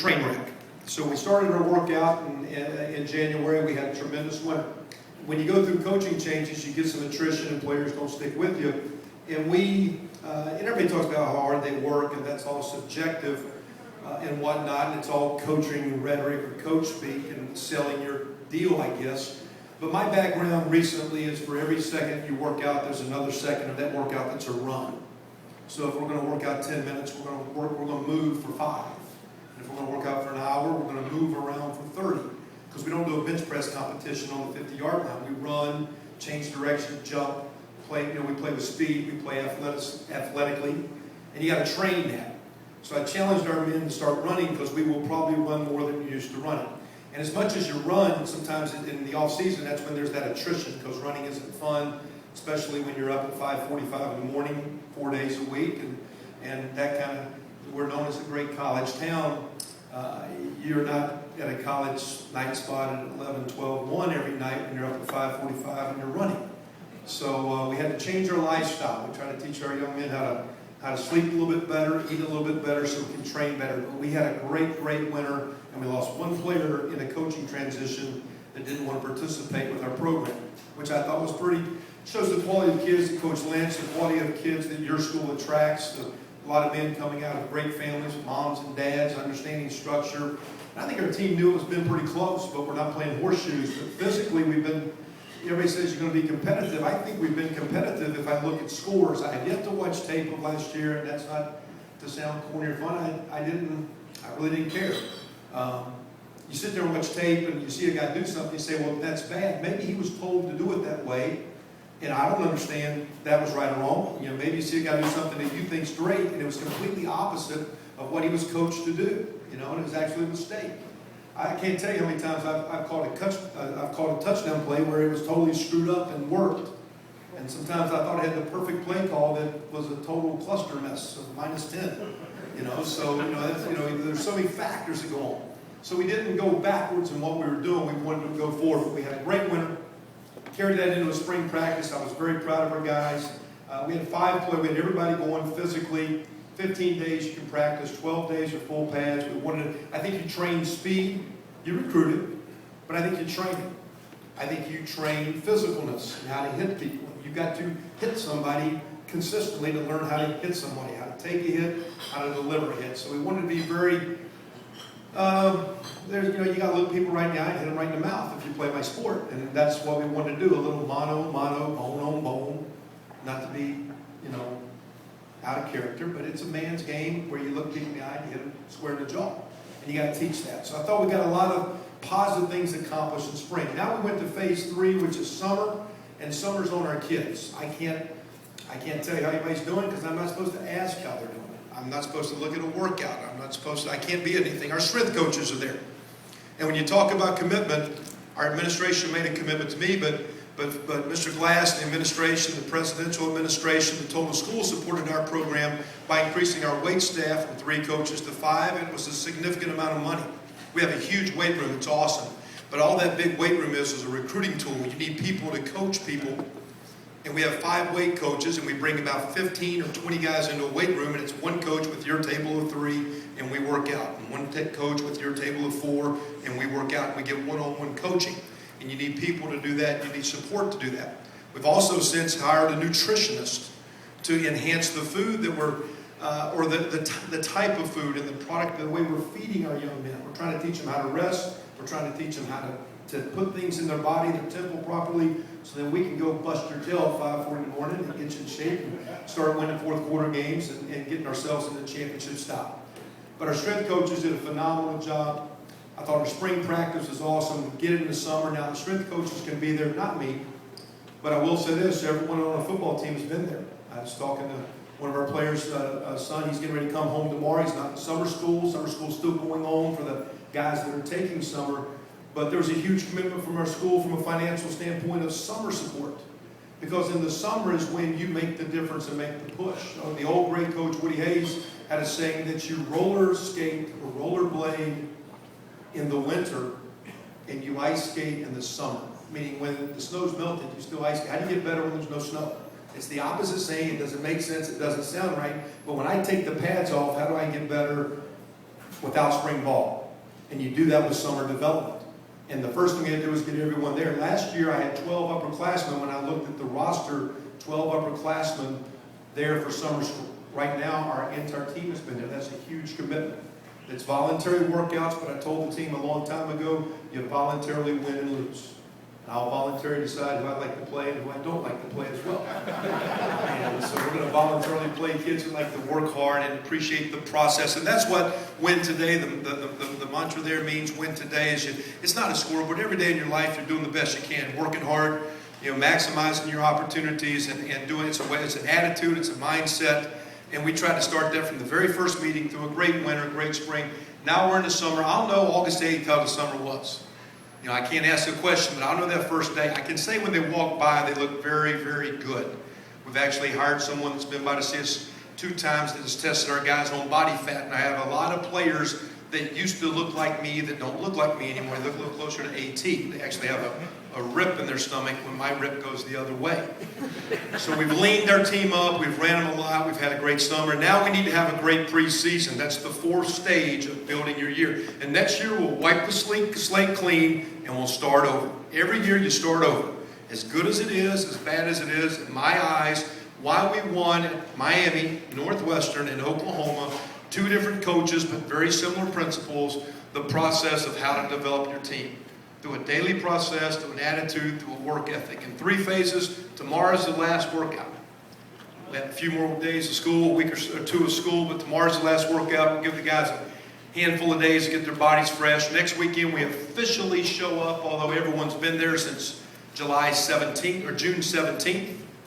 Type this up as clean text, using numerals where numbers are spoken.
train wreck. So we started our workout in January. We had a tremendous winter. When you go through coaching changes, you get some attrition and players don't stick with you. And everybody talks about how hard they work, and that's all subjective and whatnot, and it's all coaching rhetoric or coach speak and selling your deal, I guess. But my background recently is for every second you work out, there's another second of that workout that's a run. So if we're going to work out 10 minutes, we're going to move for 5. And if we're going to work out for an hour, we're going to move around for 30. Because we don't do a bench press competition on the 50-yard line. We run, change direction, jump, play. We play with speed, we play athletically, and you got to train that. So I challenged our men to start running because we will probably run more than you used to running. And as much as you run, sometimes in the off season, that's when there's that attrition because running isn't fun, especially when you're up at 5:45 in the morning, 4 days a week, and that kind of. We're known as a great college town. You're not at a college night spot at 11, 12, 1 every night when you're up at 5:45 and you're running. So we had to change our lifestyle. We try to teach our young men how to sleep a little bit better, eat a little bit better so we can train better. But we had a great winter, and we lost one player in a coaching transition that didn't want to participate with our program, which I thought was shows the quality of kids that Coach Lynch, the quality of kids that your school attracts, a lot of men coming out of great families, moms and dads, understanding structure. And I think our team knew it's been pretty close, but we're not playing horseshoes. But physically, everybody says you're going to be competitive. I think we've been competitive if I look at scores. I have yet to watch tape of last year, and that's not to sound corny or fun. I really didn't care. You sit there and watch tape, and you see a guy do something, you say, well, that's bad. Maybe he was told to do it that way, and I don't understand that was right or wrong. Maybe you see a guy do something that you think's great, and it was completely opposite of what he was coached to do. And it was actually a mistake. I can't tell you how many times I've called a touchdown play where it was totally screwed up and worked. And sometimes I thought I had the perfect play call that was a total cluster mess of -10. So there's so many factors that go on. So we didn't go backwards in what we were doing. We wanted to go forward. We had a great winter. Carried that into a spring practice. I was very proud of our guys. We had 5 play. We had everybody going physically. 15 days you can practice, 12 days are full pads. I think you train speed, you recruited, but I think you train it. I think you train physicalness and how to hit people. You've got to hit somebody consistently to learn how to hit somebody, how to take a hit, how to deliver a hit. So we wanted to be very, you got to look people right in the eye and hit them right in the mouth if you play my sport. And that's what we wanted to do, a little mono, bone on bone, not to be, out of character, but it's a man's game where you look people in the eye and hit them square in the jaw. And you got to teach that. So I thought we got a lot of positive things accomplished in spring. Now we went to phase 3, which is summer, and summer's on our kids. I can't tell you how anybody's doing because I'm not supposed to ask how they're doing. I'm not supposed to look at a workout. I can't be anything. Our strength coaches are there. And when you talk about commitment, our administration made a commitment to me, but Mr. Glass, the administration, the presidential administration, the total school supported our program by increasing our weight staff from 3 coaches to 5, and it was a significant amount of money. We have a huge weight room. It's awesome. But all that big weight room is a recruiting tool. You need people to coach people. And we have 5 weight coaches, and we bring about 15 or 20 guys into a weight room, and it's 1 coach with your table of 3, and we work out. And 1 coach with your table of 4, and we work out, and we get one-on-one coaching. And you need people to do that. You need support to do that. We've also since hired a nutritionist to enhance the food that or the type of food and the product, the way we're feeding our young men. We're trying to teach them how to rest. We're trying to teach them how to put things in their body, their temple properly, so that we can go bust your tail at 5:40 in the morning and get you in shape and start winning 4th quarter games and getting ourselves in the championship style. But our strength coaches did a phenomenal job. I thought our spring practice was awesome. Get it in the summer. Now the strength coaches can be there, not me. But I will say this, everyone on our football team has been there. I was talking to one of our players' son. He's getting ready to come home tomorrow. He's not in summer school. Summer school's still going on for the guys that are taking summer. But there was a huge commitment from our school from a financial standpoint of summer support. Because in the summer is when you make the difference and make the push. The old great coach Woody Hayes had a saying that you roller skate or rollerblade in the winter and you ice skate in the summer. Meaning when the snow's melted, you still ice skate. How do you get better when there's no snow? It's the opposite saying. It doesn't make sense. It doesn't sound right. But when I take the pads off, how do I get better without spring ball. And you do that with summer development. And the first thing you had to do was get everyone there. Last year I had 12 upperclassmen. When I looked at the roster, 12 upperclassmen there for summer school. Right now our entire team has been there. That's a huge commitment. It's voluntary workouts, but I told the team a long time ago, you voluntarily win and lose. And I'll voluntarily decide who I like to play and who I don't like to play as well. And so we're going to voluntarily play kids who like to work hard and appreciate the process. And that's what win today, the mantra there means win today. It's not a scoreboard. Every day in your life you're doing the best you can, working hard, maximizing your opportunities and doing it. It's an attitude, it's a mindset. And we tried to start that from the very first meeting through a great winter, great spring. Now we're in the summer. I'll know August 8th how the summer was. I can't ask a question, but I'll know that first day. I can say when they walk by, they look very, very good. We've actually hired someone that's been by to see us 2 times that has tested our guys on body fat. And I have a lot of players that used to look like me that don't look like me anymore. They look a little closer to AT. They actually have a rip in their stomach when my rip goes the other way. So we've leaned our team up. We've ran them a lot. We've had a great summer. Now we need to have a great preseason. That's the 4th stage of building your year. And next year we'll wipe the slate clean and we'll start over. Every year you start over. As good as it is, as bad as it is, in my eyes, why we won at Miami, Northwestern, and Oklahoma, 2 different coaches but very similar principles, the process of how to develop your team. Through a daily process, through an attitude, through a work ethic. In 3 phases, tomorrow's the last workout. We have a few more days of school, a week or 2 of school, but tomorrow's the last workout. We'll give the guys a handful of days to get their bodies fresh. Next weekend we officially show up, although everyone's been there since July 17th or June 17th.